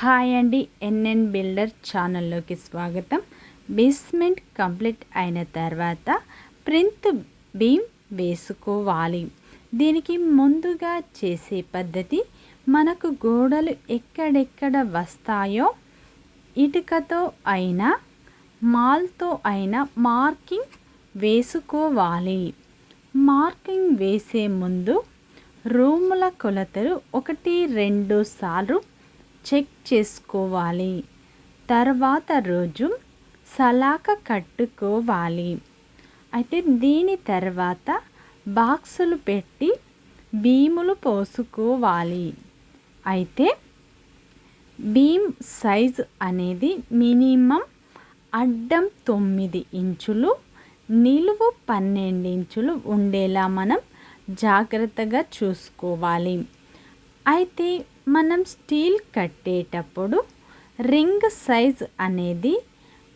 Hi అండి, NN builder ఛానల్లోకి స్వాగతం. బేస్మెంట్ కంప్లీట్ అయిన తర్వాత ప్రింట్ బీమ్ వేసుకోవాలి. దీనికి ముందుగా చేసే పద్ధతి, మనకు గోడలు ఎక్కడెక్కడ వస్తాయో ఇటుకతో అయినా మాల్తో అయినా మార్కింగ్ వేసుకోవాలి. మార్కింగ్ వేసే ముందు రూముల కొలతలు 1-2 సార్లు చెక్ చేసుకోవాలి. తర్వాత రోజు సలాక కట్టుకోవాలి. అయితే దీని తర్వాత బాక్సులు పెట్టి బీములు పోసుకోవాలి. అయితే బీమ్ సైజు అనేది మినిమం అడ్డం 9 ఇంచులు, నిలువు 12 ఇంచులు ఉండేలా మనం జాగ్రత్తగా చూసుకోవాలి. అయితే మనం స్టీల్ కట్టేటప్పుడు రింగ్ సైజ్ అనేది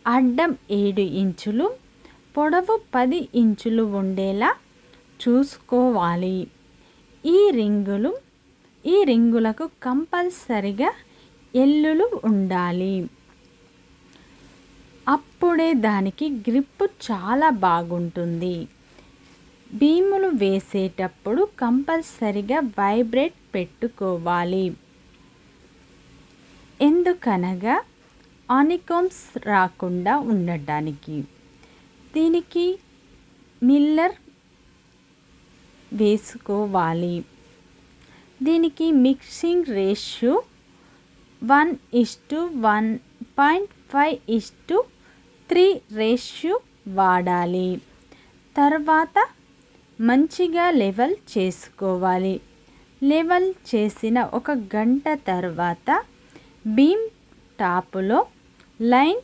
అడ్డం 7 ఇంచులు, పొడవు 10 ఇంచులు ఉండేలా చూసుకోవాలి. ఈ రింగులకు కంపల్సరిగా ఎల్లులు ఉండాలి. అప్పుడే దానికి గ్రిప్ చాలా బాగుంటుంది. బీములు వేసేటప్పుడు కంపల్సరిగా వైబ్రేట్ పెట్టుకోవాలి. ఎందుకనగా ఆనికోమ్స్ రాకుండా ఉండటానికి. దీనికి మిల్లర్ వేసుకోవాలి. దీనికి మిక్సింగ్ రేషియో 1:1.5:3 రేషియో వాడాలి. తర్వాత మంచిగా లెవెల్ చేసుకోవాలి. లెవెల్ చేసిన 1 గంట తర్వాత బీమ్ టాపులో లైన్